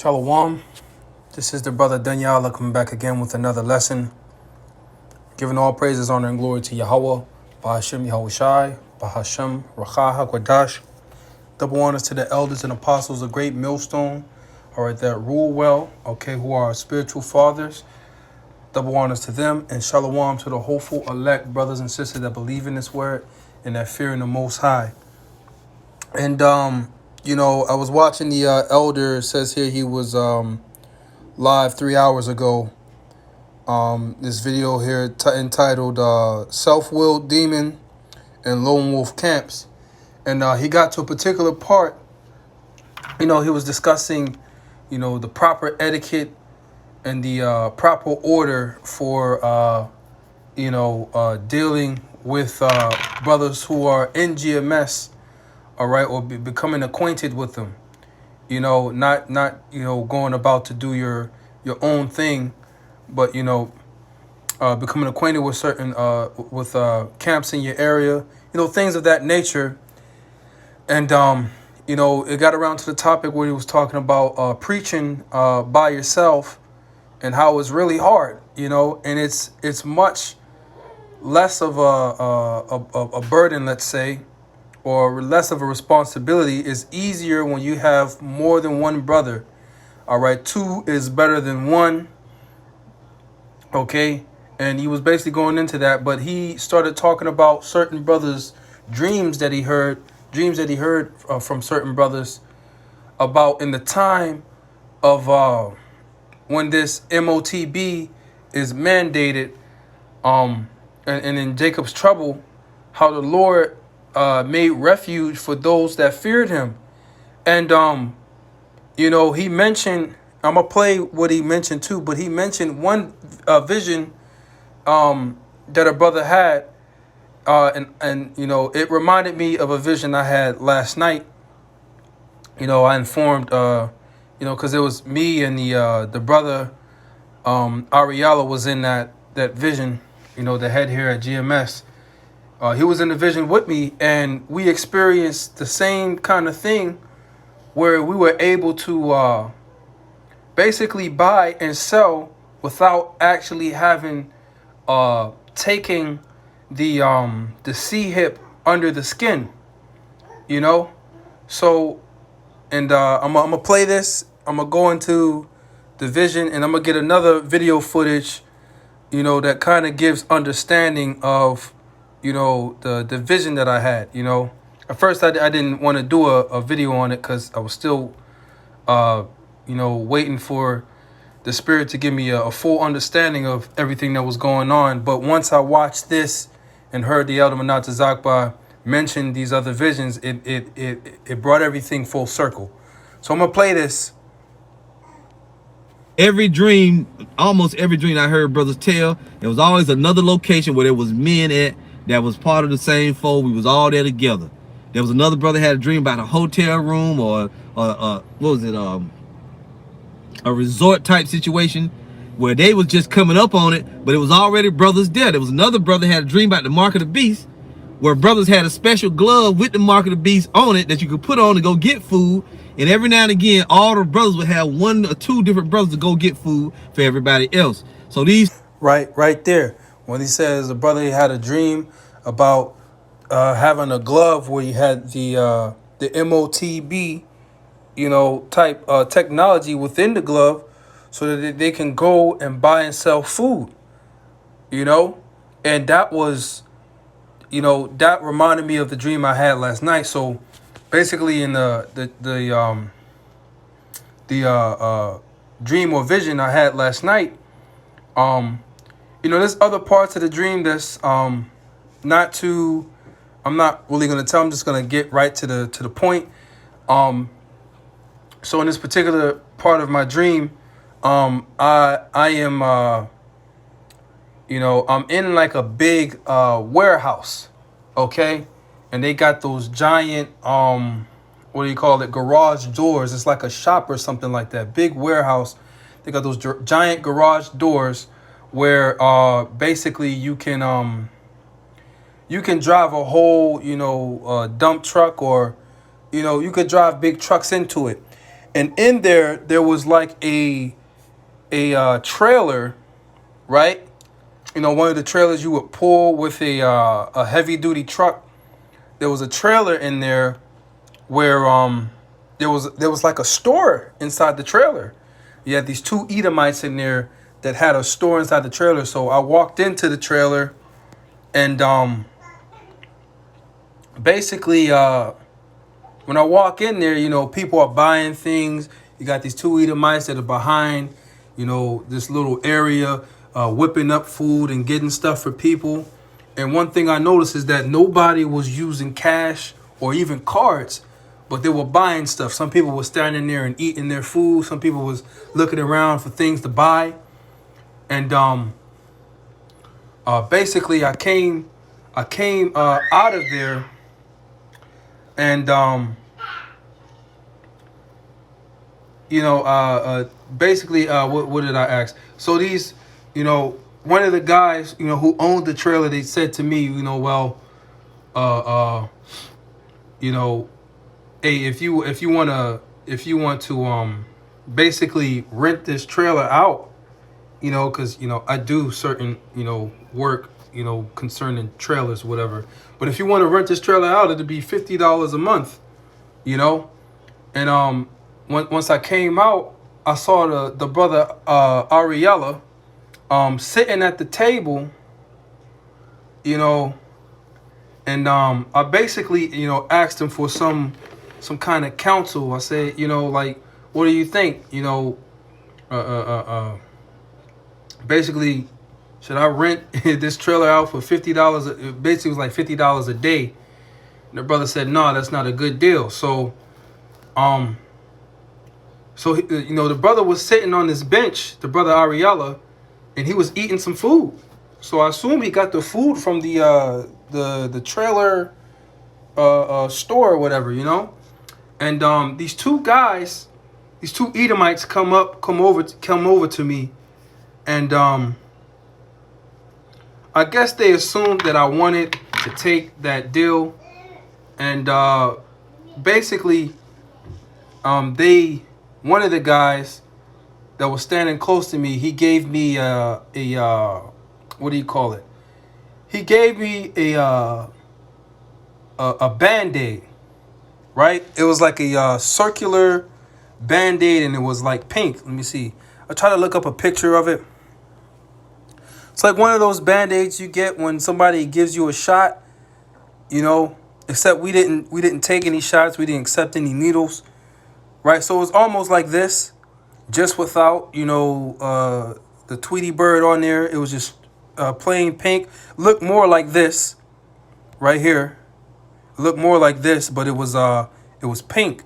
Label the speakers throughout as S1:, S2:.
S1: Shalom. This is the brother Daniel coming back again with another lesson. Giving all praises, honor, and glory to Yahweh, Bahashem Yahushai, Bahashem Racha HaKodash. Double honors to the elders and apostles, a great millstone, all right, that rule well, okay, who are our spiritual fathers. Double honors to them, and shalom to the hopeful elect brothers and sisters that believe in this word and that fear in the Most High. And I was watching the elder. It says here he was live 3 hours ago. This video here entitled Self-Willed Demon and Lone Wolf Camps. And he got to a particular part. He was discussing, the proper etiquette and the proper order for, dealing with brothers who are in GMS, all right, or becoming acquainted with them. Not going about to do your own thing, but becoming acquainted with certain camps in your area, things of that nature. And it got around to the topic where he was talking about preaching by yourself and how it's really hard, and it's much less of a burden, let's say, or less of a responsibility. Is easier when you have more than one brother. All right, two is better than one. Okay, and he was basically going into that, but he started talking about certain brothers' dreams that he heard from certain brothers about in the time of when this MOTB is mandated, and in Jacob's trouble, how the Lord made refuge for those that feared him. And he mentioned, I'm gonna play what he mentioned too, but he mentioned one vision that a brother had, and it reminded me of a vision I had last night. I informed because it was me and the brother Ariella was in that vision, the head here at GMS. He was in the vision with me, and we experienced the same kind of thing where we were able to basically buy and sell without actually having taking the C-hip under the skin, So, and I'm gonna play this. I'm gonna go into the vision, and I'm gonna get another video footage, that kind of gives understanding of the vision that I had. At first I didn't want to do a video on it because I was still waiting for the Spirit to give me a full understanding of everything that was going on. But once I watched this and heard the Elder Manat Zakba mention these other visions, it brought everything full circle. So I'm gonna play this.
S2: Almost every dream I heard brothers tell, there was always another location where there was men at that was part of the same fold. We was all there together. There was another brother had a dream about a hotel room or what was it, a resort type situation where they was just coming up on it, but it was already brothers there. There was another brother had a dream about the mark of the beast, where brothers had a special glove with the mark of the beast on it that you could put on to go get food. And every now and again, all the brothers would have one or two different brothers to go get food for everybody else. So these
S1: right there, when he says a brother had a dream about having a glove where you had the MOTB, type technology within the glove, so that they can go and buy and sell food, and that was, that reminded me of the dream I had last night. So basically, in the dream or vision I had last night, there's other parts of the dream that's not too. I'm not really gonna tell. I'm just gonna get right to the point. So in this particular part of my dream, I am I'm in like a big warehouse, okay, and they got those giant what do you call it, garage doors. It's like a shop or something like that. Big warehouse. They got those giant garage doors where basically you can drive a whole dump truck, or you could drive big trucks into it. And in there was like a trailer, right? You know, one of the trailers you would pull with a heavy duty truck. There was a trailer in there where there was like a store inside the trailer. You had these two Edomites in there that had a store inside the trailer. So I walked into the trailer, and basically when I walk in there, you know, people are buying things. You got these two Edomites that are behind, you know, this little area, whipping up food and getting stuff for people. And one thing I noticed is that nobody was using cash or even cards, but they were buying stuff. Some people were standing there and eating their food. Some people was looking around for things to buy. And basically, I came out of there, and basically, what did I ask? So these, you know, one of the guys, you know, who owned the trailer, they said to me, you know, well, you know, hey, if you want to basically rent this trailer out, you know, because, you know, I do certain, you know, work, you know, concerning trailers, whatever. But if you want to rent this trailer out, it'll be $50 a month, you know. And once I came out, I saw the brother Ariella sitting at the table, you know, and I basically, you know, asked him for some kind of counsel. I said, you know, like, what do you think? You know, basically, should I rent this trailer out for $50? It basically was like $50 a day. And the brother said, no, that's not a good deal. So, you know, the brother was sitting on this bench, the brother Ariella, and he was eating some food. So I assume he got the food from the trailer store or whatever, you know. And these two guys, these two Edomites come over to me, and I guess they assumed that I wanted to take that deal, and basically, one of the guys that was standing close to me, he gave me a what do you call it? He gave me a Band-Aid, right? It was like a circular Band-Aid, and it was like pink. Let me see. I try to look up a picture of it. It's like one of those Band-Aids you get when somebody gives you a shot, you know, except we didn't take any shots. We didn't accept any needles, right? So it was almost like this, just without, you know, the Tweety bird on there. It was just plain pink. Looked more like this right here. Looked more like this, but it was pink.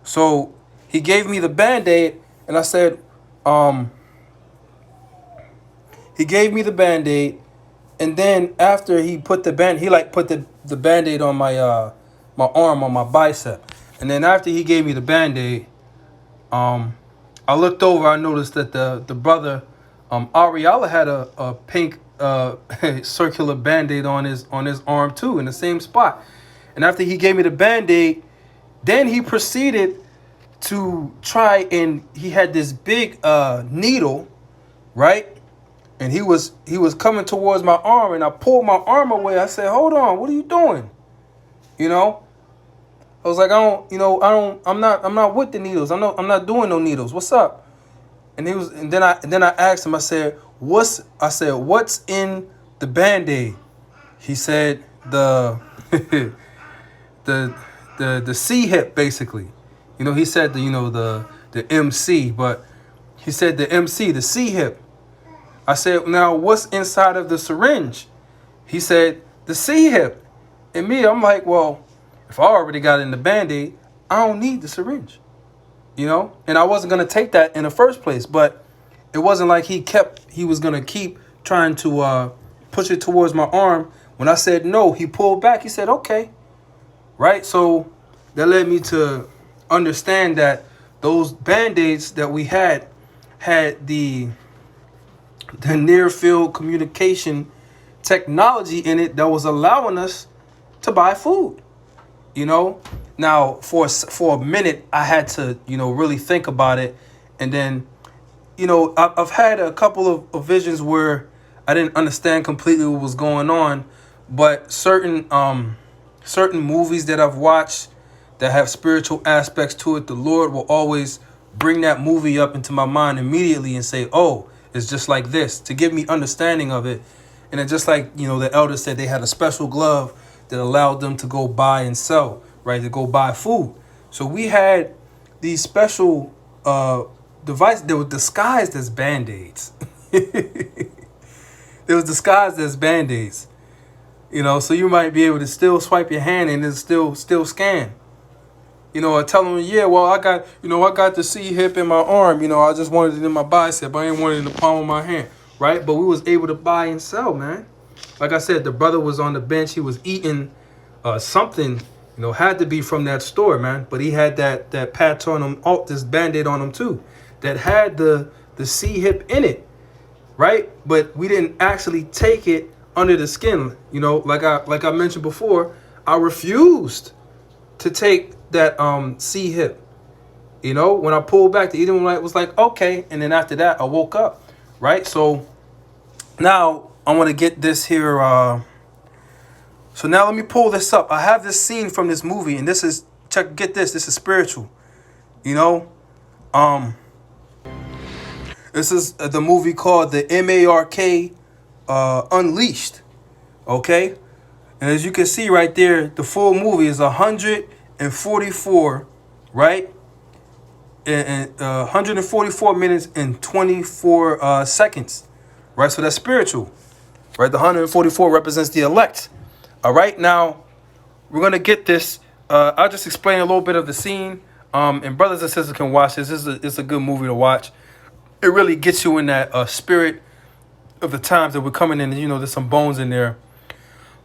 S1: So he gave me the Band-Aid, and I said, he gave me the Band-Aid, and then after he put the Band-Aid on my my arm, on my bicep. And then after he gave me the Band-Aid, I looked over, I noticed that the brother Ariella had a pink circular Band-Aid on his arm too, in the same spot. And after he gave me the Band-Aid, then he proceeded to try, and he had this big needle, right? And he was coming towards my arm, and I pulled my arm away. I said, "Hold on, what are you doing?" You know, I was like, I'm not with the needles. I'm not doing no needles. What's up? And then I asked him. I said, what's in the Band-Aid? He said the the C hip, basically. You know, he said the MC, but he said the MC, the C hip. I said, now what's inside of the syringe? He said the C hip. And me, I'm like, well, if I already got it in the Band-Aid, I don't need the syringe. You know? And I wasn't going to take that in the first place. But it wasn't like he was going to keep trying to push it towards my arm. When I said no, he pulled back. He said, okay. Right? So that led me to understand that those Band-Aids that we had the near field communication technology in it that was allowing us to buy food, you know. Now, for a minute, I had to, really think about it, and then, I've had a couple of visions where I didn't understand completely what was going on, but certain movies that I've watched that have spiritual aspects to it, the Lord will always bring that movie up into my mind immediately and say, "Oh, it's just like this," to give me understanding of it. And then just like, the elders said, they had a special glove that allowed them to go buy and sell, right? To go buy food. So we had these special devices that were disguised as Band-Aids. They was disguised as Band-Aids. So you might be able to still swipe your hand and it's still scan. I tell them, yeah, well, I got the C hip in my arm. I just wanted it in my bicep. I didn't want it in the palm of my hand, right? But we was able to buy and sell, man. Like I said, the brother was on the bench. He was eating something, had to be from that store, man. But he had that patch on him, this Band-Aid on him too, that had the C hip in it, right? But we didn't actually take it under the skin. Like I mentioned before, I refused to take that C hip. When I pulled back, the eating light was like, okay. And then after that, I woke up, right? So now I want to get this here. So now let me pull this up. I have this scene from this movie, and this is, get this. This is spiritual. This is the movie called the MARK Unleashed. Okay? And as you can see right there, the full movie is 144, right? And 144 minutes and 24 seconds, right? So that's spiritual, right? The 144 represents the elect. All right, now we're gonna get this. I'll just explain a little bit of the scene. And brothers and sisters can watch this. It's a good movie to watch. It really gets you in that spirit of the times that we're coming in. There's some bones in there.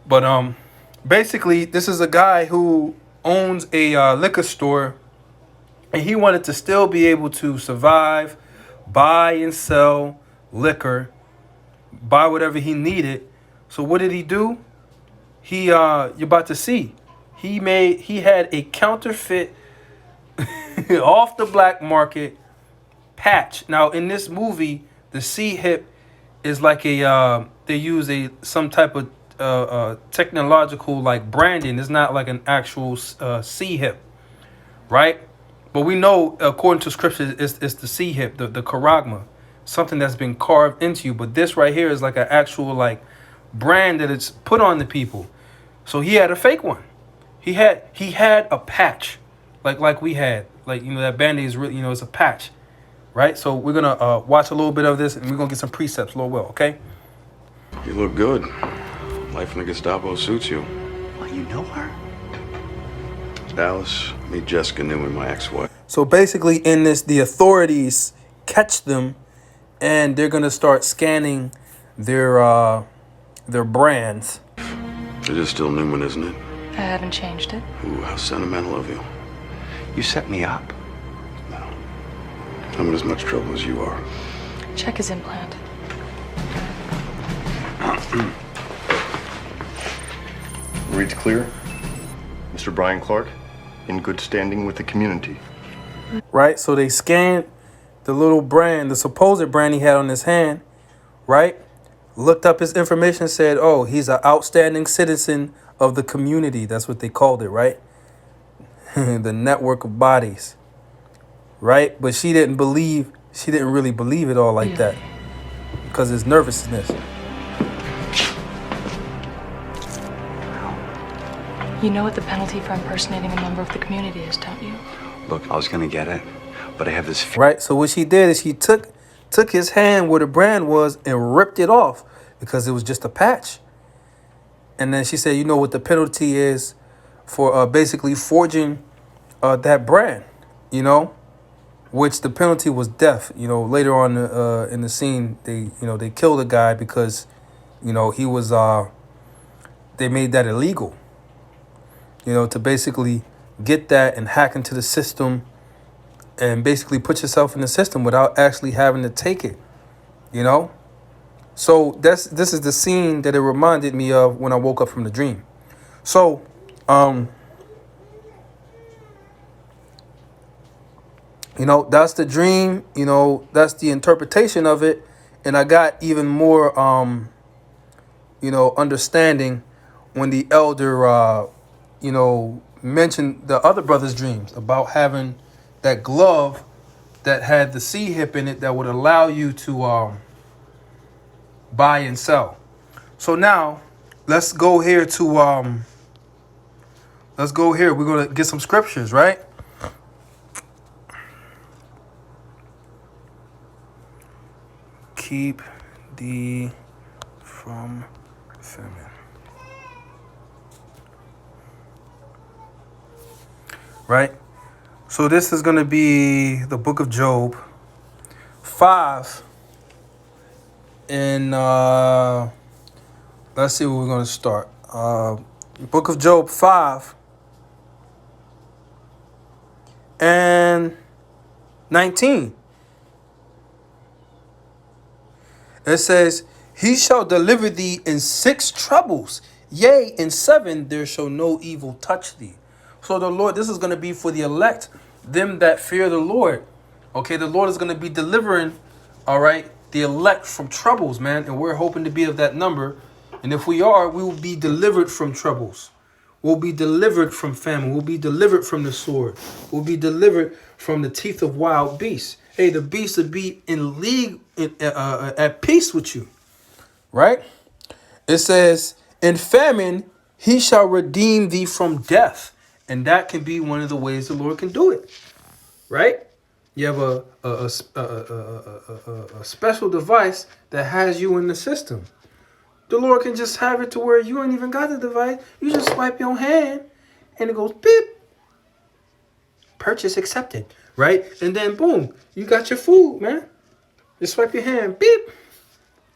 S1: But basically, this is a guy who owns a liquor store, and he wanted to still be able to survive, buy and sell liquor, buy whatever he needed. So what did he do? You're about to see. He had a counterfeit off the black market patch. Now in this movie, the C hip is like they use some type of technological like branding. It's not like an actual C hip, right? But we know according to scripture, it's the C hip, the Charagma, something that's been carved into you. But this right here is like an actual like brand that it's put on the people. So he had a fake one. He had a patch, like we had, that Band-Aid is really, it's a patch, right? So we're gonna watch a little bit of this, and we're gonna get some precepts, Lord will, okay?
S3: You look good. Life in the Gestapo suits you.
S4: Well, you know her?
S3: Alice, meet Jessica Newman, my ex-wife.
S1: So basically, in this, the authorities catch them, and they're gonna start scanning their brands.
S3: It is still Newman, isn't it?
S5: I haven't changed it.
S3: Ooh, how sentimental of you.
S4: You set me up.
S3: No. I'm in as much trouble as you are.
S5: Check his implant.
S6: Reads clear. Mr. Brian Clark, in good standing with the community.
S1: Right? So they scanned the little brand, the supposed brand he had on his hand, right? Looked up his information, said, oh, he's an outstanding citizen of the community. That's what they called it, right? The network of bodies, right? But she didn't really believe it all like that because his nervousness.
S5: You know what the penalty for impersonating a member of the community is, don't you?
S4: Look, I was gonna get it, but I have this...
S1: Right, so what she did is she took his hand where the brand was and ripped it off because it was just a patch. And then she said, you know what the penalty is for basically forging that brand, which the penalty was death. Later on in the scene, they killed the guy because, he was, they made that illegal, to basically get that and hack into the system and basically put yourself in the system without actually having to take it, So this is the scene that it reminded me of when I woke up from the dream. So, That's the dream. That's the interpretation of it. And I got even more, understanding when the elder, mentioned the other brother's dreams about having that glove that had the C hip in it that would allow you to buy and sell. So now let's go here to we're gonna get some scriptures, right? Keep thee from famine. Right? So this is gonna be the book of Job 5. And let's see where we're gonna start. Book of Job 5 and 19. It says, he shall deliver thee in 6 troubles. Yea, in 7 there shall no evil touch thee. So the Lord, this is going to be for the elect, them that fear the Lord. Okay, the Lord is going to be delivering, all right, the elect from troubles, man. And we're hoping to be of that number. And if we are, we will be delivered from troubles. We'll be delivered from famine. We'll be delivered from the sword. We'll be delivered from the teeth of wild beasts. Hey, the beasts will be in league, at peace with you. Right? It says, in famine, he shall redeem thee from death. And that can be one of the ways the Lord can do it. Right? You have a special device that has you in the system. The Lord can just have it to where you ain't even got the device. You just swipe your hand and it goes beep. Purchase accepted. Right? And then boom, you got your food, man. Just swipe your hand, beep.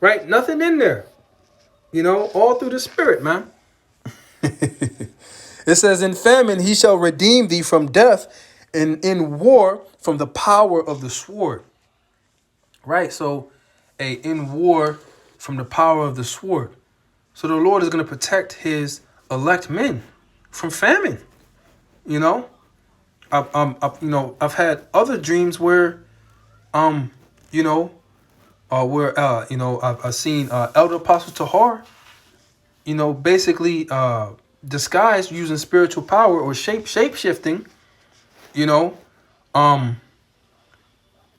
S1: Right? Nothing in there. All through the spirit, man. It says, in famine he shall redeem thee from death, and in war from the power of the sword. Right? So, in war from the power of the sword. So the Lord is going to protect his elect men from famine. I've had other dreams where, I've seen Elder Apostle Tahar, basically disguised using spiritual power or shape shifting,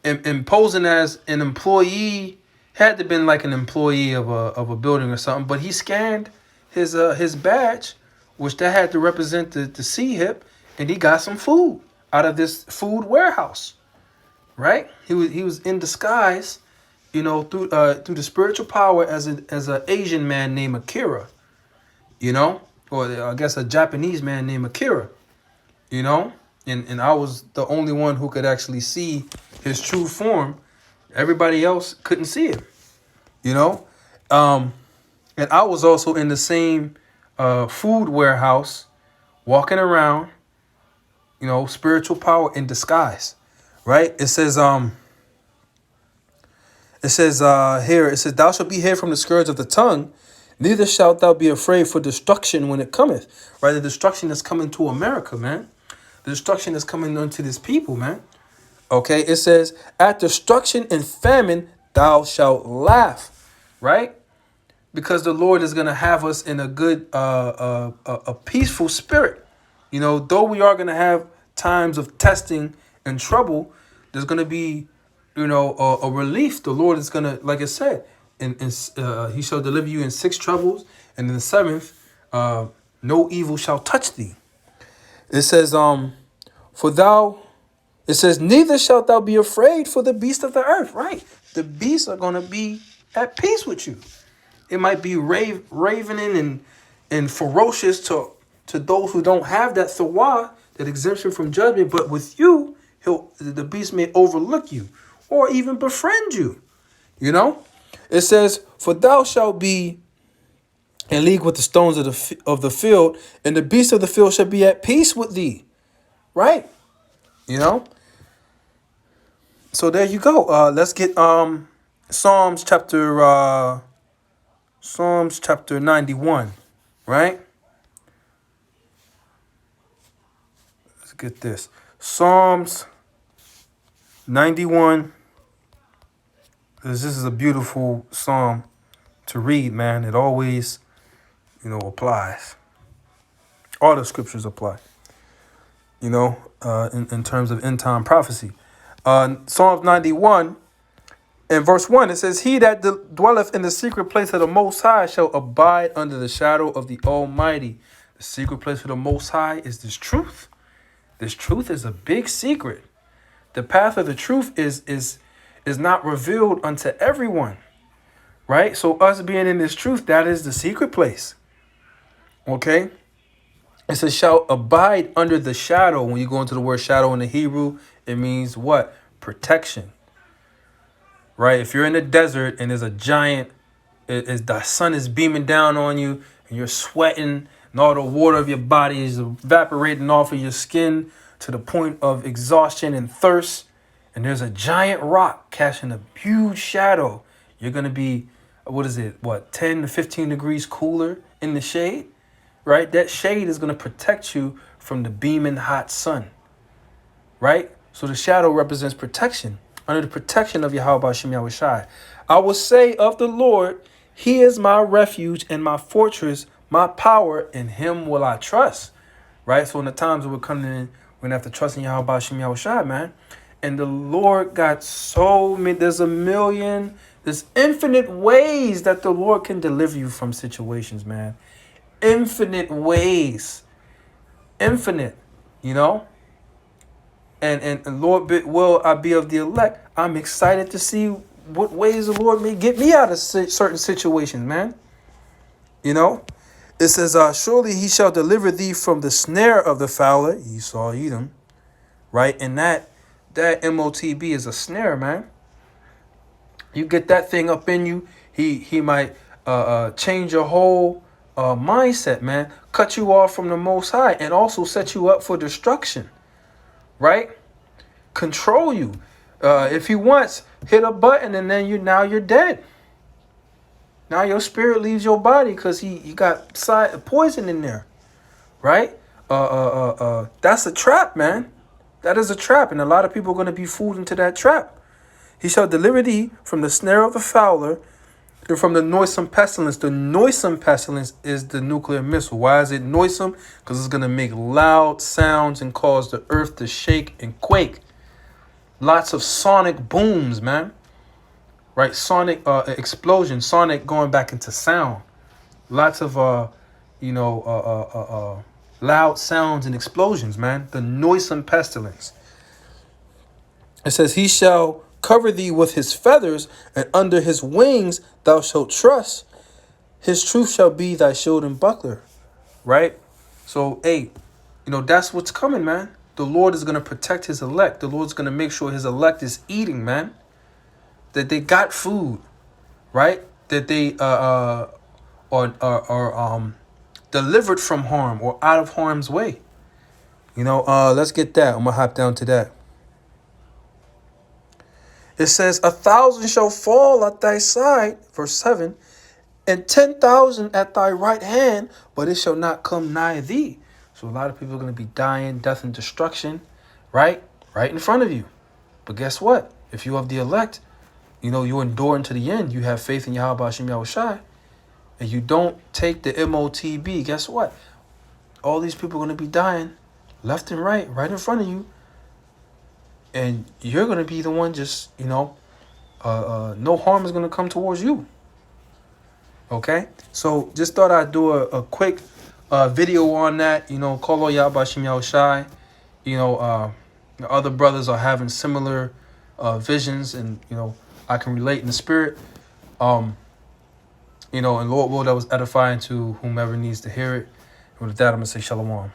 S1: imposing as an employee. Had to been like an employee of a building or something, but he scanned his badge, which that had to represent the C hip, and he got some food out of this food warehouse. Right? He was in disguise, through the spiritual power as an Asian man named Akira, or I guess a Japanese man named Akira, and I was the only one who could actually see his true form. Everybody else couldn't see him, and I was also in the same food warehouse, walking around, spiritual power in disguise, right? It says here, it says, thou shalt be hid from the scourge of the tongue, neither shalt thou be afraid for destruction when it cometh. Right? The destruction that's coming to America, man. The destruction that's coming unto this people, man. Okay, it says, at destruction and famine thou shalt laugh. Right? Because the Lord is going to have us in a good, a peaceful spirit. Though we are going to have times of testing and trouble, there's going to be, a relief. The Lord is going to, like I said, he shall deliver you in 6 troubles, and in the 7th, no evil shall touch thee. It says, it says, neither shalt thou be afraid for the beasts of the earth. Right? The beasts are going to be at peace with you. It might be ravening and ferocious to those who don't have that thawah, that exemption from judgment. But with you, the beast may overlook you or even befriend you. It says, for thou shalt be in league with the stones of the field, and the beasts of the field shall be at peace with thee. Right? So there you go. Let's get Psalms chapter 91, right? Let's get this. Psalms 91. This is a beautiful psalm to read, man. It always, applies. All the scriptures apply, in terms of end time prophecy. Psalms 91 and verse 1, it says, "He that dwelleth in the secret place of the Most High shall abide under the shadow of the Almighty." The secret place of the Most High is this truth. This truth is a big secret. The path of the truth is not revealed unto everyone, right? So us being in this truth, that is the secret place. Okay? It says, shall abide under the shadow. When you go into the word shadow in the Hebrew, it means what? Protection. Right? If you're in the desert and there's a giant, the sun is beaming down on you and you're sweating and all the water of your body is evaporating off of your skin to the point of exhaustion and thirst, and there's a giant rock casting a huge shadow, you're going to be, 10 to 15 degrees cooler in the shade, right? That shade is going to protect you from the beaming hot sun, right? So the shadow represents protection. Under the protection of Yahweh Shem Yahushai, I will say of the Lord, He is my refuge and my fortress, my power, in Him will I trust. Right? So in the times that we're coming in, we're going to have to trust in Yahweh Shem Yahushai, man. And the Lord got so many, there's infinite ways that the Lord can deliver you from situations, man. Infinite ways. Infinite, And Lord, will I be of the elect? I'm excited to see what ways the Lord may get me out of certain situations, man. It says, surely He shall deliver thee from the snare of the fowler. Esau, Edom, right? And that MOTB is a snare, man. You get that thing up in you, he might change your whole mindset, man. Cut you off from the Most High and also set you up for destruction. Right? Control you. If he wants, hit a button and then you're dead. Now your spirit leaves your body because you got poison in there. Right? That's a trap, man. That is a trap, and a lot of people are going to be fooled into that trap. He shall deliver thee from the snare of the fowler and from the noisome pestilence. The noisome pestilence is the nuclear missile. Why is it noisome? Because it's going to make loud sounds and cause the earth to shake and quake. Lots of sonic booms, man. Right? Sonic explosion. Sonic going back into sound. Lots of, loud sounds and explosions, man. The noisome pestilence. It says, He shall cover thee with His feathers, and under His wings thou shalt trust. His truth shall be thy shield and buckler. Right? So, hey, that's what's coming, man. The Lord is going to protect His elect. The Lord's going to make sure His elect is eating, man. That they got food, right? That they are delivered from harm or out of harm's way. Let's get that. I'm going to hop down to that. It says, 1,000 shall fall at thy side, verse 7, and 10,000 at thy right hand, but it shall not come nigh thee. So a lot of people are going to be dying, death and destruction, right? Right in front of you. But guess what? If you have the elect, you endure unto the end. You have faith in Yahweh Shem Yahushai, and you don't take the MOTB. Guess what? All these people are going to be dying left and right in front of you. And you're going to be the one just, no harm is going to come towards you. Okay? So just thought I'd do a quick video on that. Call on Yahweh Shem Yahushai. Other brothers are having similar visions, and, I can relate in the spirit. And Lord will, that was edifying to whomever needs to hear it. And with that, I'm going to say shalom.